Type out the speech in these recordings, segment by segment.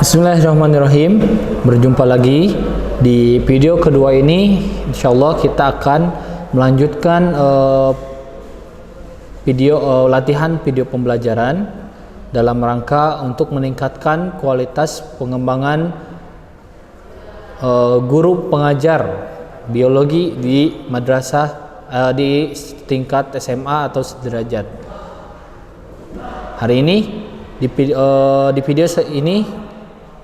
Bismillahirrahmanirrahim. Berjumpa lagi di video kedua ini. Insyaallah kita akan melanjutkan latihan video pembelajaran dalam rangka untuk meningkatkan kualitas pengembangan guru pengajar biologi di madrasah di tingkat SMA atau sederajat. Hari ini di video ini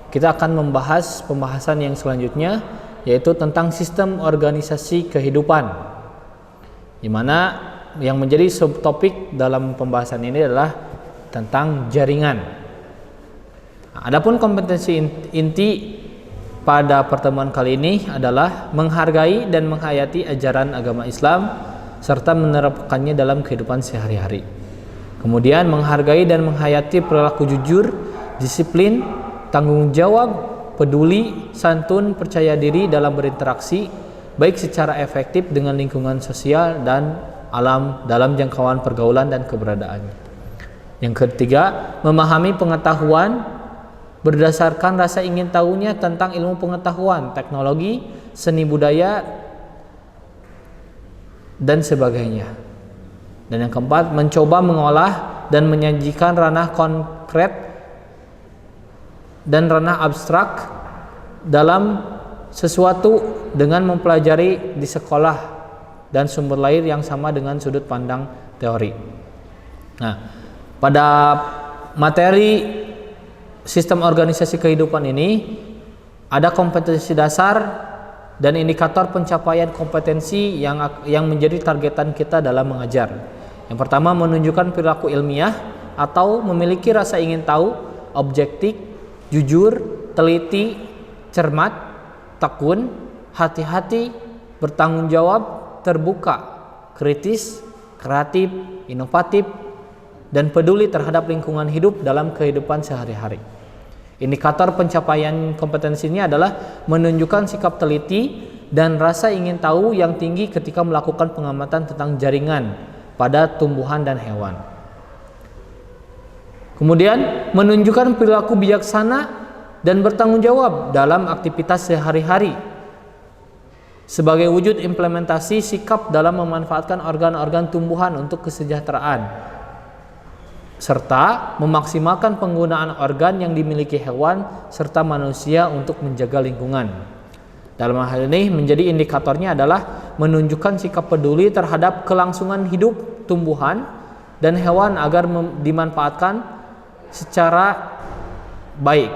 kita akan membahas pembahasan yang selanjutnya, yaitu tentang sistem organisasi kehidupan, di mana yang menjadi subtopik dalam pembahasan ini adalah tentang jaringan. Adapun kompetensi inti pada pertemuan kali ini adalah menghargai dan menghayati ajaran agama Islam serta menerapkannya dalam kehidupan sehari-hari. Kemudian menghargai dan menghayati perilaku jujur, disiplin, tanggung jawab, peduli, santun, percaya diri dalam berinteraksi baik secara efektif dengan lingkungan sosial dan alam dalam jangkauan pergaulan dan keberadaannya. Yang ketiga, memahami pengetahuan berdasarkan rasa ingin tahunya tentang ilmu pengetahuan, teknologi, seni budaya, dan sebagainya. Dan yang keempat, mencoba mengolah dan menyajikan ranah konkret dan ranah abstrak dalam sesuatu dengan mempelajari di sekolah dan sumber lain yang sama dengan sudut pandang teori. Nah, pada materi sistem organisasi kehidupan ini ada kompetensi dasar dan indikator pencapaian kompetensi yang menjadi targetan kita dalam mengajar. Yang pertama, menunjukkan perilaku ilmiah atau memiliki rasa ingin tahu, objektif, jujur, teliti, cermat, tekun, hati-hati, bertanggung jawab, terbuka, kritis, kreatif, inovatif, dan peduli terhadap lingkungan hidup dalam kehidupan sehari-hari. Indikator pencapaian kompetensinya adalah menunjukkan sikap teliti dan rasa ingin tahu yang tinggi ketika melakukan pengamatan tentang jaringan pada tumbuhan dan hewan. Kemudian menunjukkan perilaku bijaksana dan bertanggung jawab dalam aktivitas sehari-hari sebagai wujud implementasi sikap dalam memanfaatkan organ-organ tumbuhan untuk kesejahteraan serta memaksimalkan penggunaan organ yang dimiliki hewan serta manusia untuk menjaga lingkungan. Dalam hal ini menjadi indikatornya adalah menunjukkan sikap peduli terhadap kelangsungan hidup tumbuhan dan hewan agar dimanfaatkan secara baik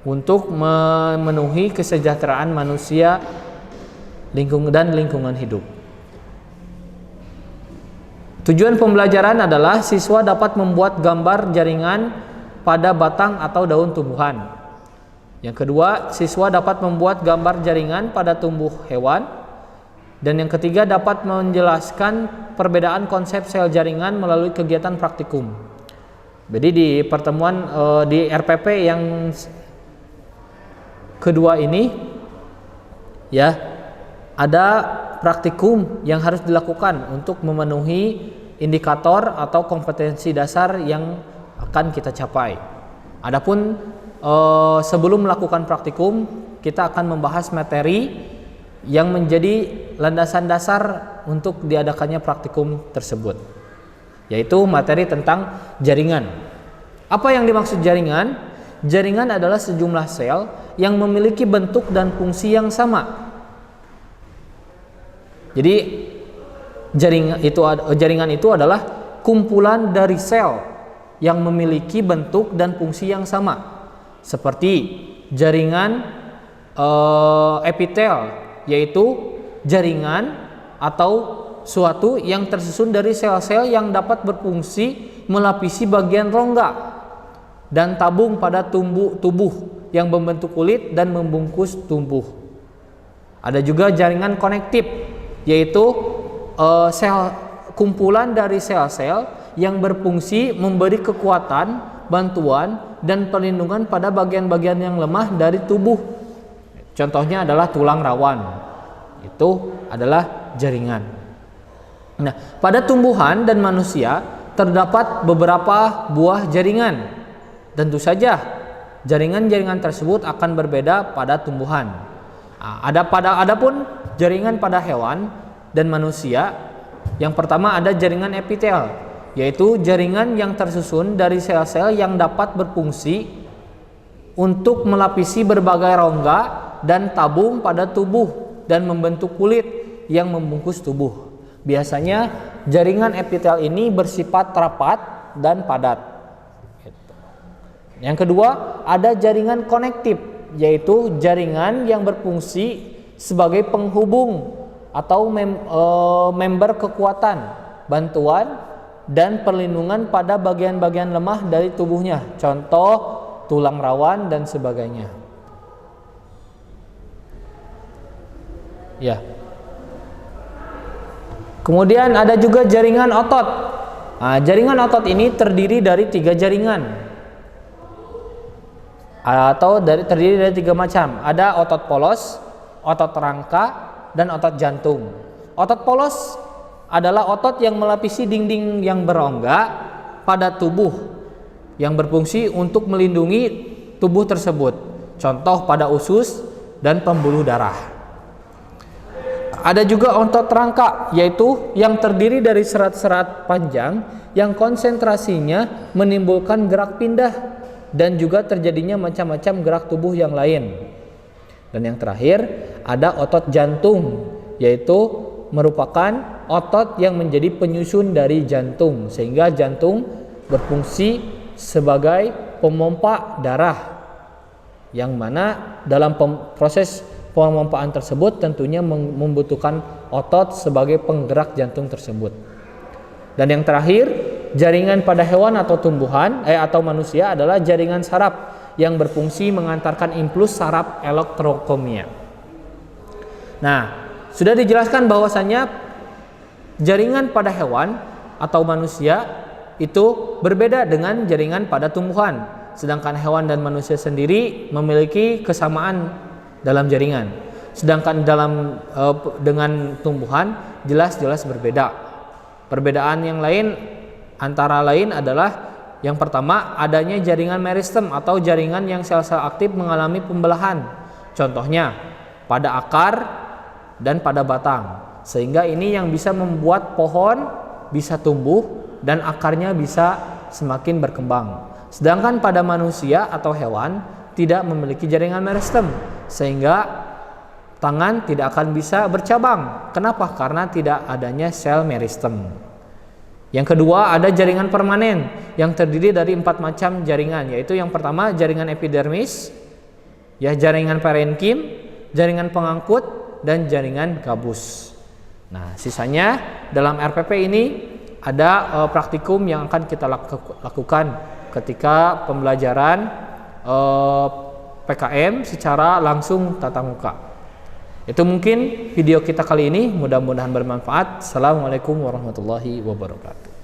untuk memenuhi kesejahteraan manusia dan lingkungan hidup. Tujuan pembelajaran adalah siswa dapat membuat gambar jaringan pada batang atau daun tumbuhan. Yang kedua, siswa dapat membuat gambar jaringan pada tumbuh hewan. Dan yang ketiga, dapat menjelaskan perbedaan konsep sel jaringan melalui kegiatan praktikum. Jadi di pertemuan di RPP yang kedua ini ya ada praktikum yang harus dilakukan untuk memenuhi indikator atau kompetensi dasar yang akan kita capai. Adapun sebelum melakukan praktikum kita akan membahas materi yang menjadi landasan dasar untuk diadakannya praktikum tersebut, yaitu materi tentang jaringan. Apa yang dimaksud jaringan? Jaringan adalah sejumlah sel yang memiliki bentuk dan fungsi yang sama. Jadi jaringan itu adalah kumpulan dari sel yang memiliki bentuk dan fungsi yang sama. Seperti jaringan epitel, yaitu jaringan atau suatu yang tersusun dari sel-sel yang dapat berfungsi melapisi bagian rongga dan tabung pada tubuh yang membentuk kulit dan membungkus tubuh. Ada juga jaringan konektif, yaitu kumpulan dari sel-sel yang berfungsi memberi kekuatan, bantuan, dan perlindungan pada bagian-bagian yang lemah dari tubuh. Contohnya adalah tulang rawan. Itu adalah jaringan. Nah, pada tumbuhan dan manusia terdapat beberapa buah jaringan. Tentu saja jaringan-jaringan tersebut akan berbeda pada tumbuhan. Adapun jaringan pada hewan dan manusia, yang pertama ada jaringan epitel, yaitu jaringan yang tersusun dari sel-sel yang dapat berfungsi untuk melapisi berbagai rongga dan tabung pada tubuh dan membentuk kulit yang membungkus tubuh. Biasanya jaringan epitel ini bersifat rapat dan padat. Yang kedua, ada jaringan konektif, yaitu jaringan yang berfungsi sebagai penghubung atau member kekuatan, bantuan, dan perlindungan pada bagian-bagian lemah dari tubuhnya. Contoh, tulang rawan dan sebagainya. Ya. Kemudian ada juga jaringan otot. Jaringan otot ini terdiri dari 3 jaringan. Terdiri dari 3 macam. Ada otot polos, otot rangka, dan otot jantung. Otot polos adalah otot yang melapisi dinding yang berongga pada tubuh yang berfungsi untuk melindungi tubuh tersebut. Contoh pada usus dan pembuluh darah. Ada juga otot rangka, yaitu yang terdiri dari serat-serat panjang yang konsentrasinya menimbulkan gerak pindah dan juga terjadinya macam-macam gerak tubuh yang lain. Dan yang terakhir ada otot jantung, yaitu merupakan otot yang menjadi penyusun dari jantung, sehingga jantung berfungsi sebagai pemompa darah, yang mana dalam proses pemompaan tersebut tentunya membutuhkan otot sebagai penggerak jantung tersebut. Dan yang terakhir, jaringan pada hewan atau tumbuhan atau manusia adalah jaringan saraf yang berfungsi mengantarkan impuls saraf elektrokimia. Nah, sudah dijelaskan bahwasannya jaringan pada hewan atau manusia itu berbeda dengan jaringan pada tumbuhan, sedangkan hewan dan manusia sendiri memiliki kesamaan dalam jaringan. Sedangkan dengan tumbuhan jelas-jelas berbeda. Perbedaan yang lain antara lain adalah yang pertama, adanya jaringan meristem atau jaringan yang sel-sel aktif mengalami pembelahan. Contohnya pada akar dan pada batang. Sehingga ini yang bisa membuat pohon bisa tumbuh dan akarnya bisa semakin berkembang. Sedangkan pada manusia atau hewan tidak memiliki jaringan meristem, sehingga tangan tidak akan bisa bercabang. Kenapa? Karena tidak adanya sel meristem. Yang kedua, ada jaringan permanen yang terdiri dari 4 macam jaringan, yaitu yang pertama jaringan epidermis, jaringan parenkim, jaringan pengangkut, dan jaringan gabus. Nah, sisanya dalam RPP ini ada praktikum yang akan kita lakukan ketika pembelajaran PKM secara langsung tatap muka. Itu mungkin video kita kali ini, mudah-mudahan bermanfaat. Assalamualaikum warahmatullahi wabarakatuh.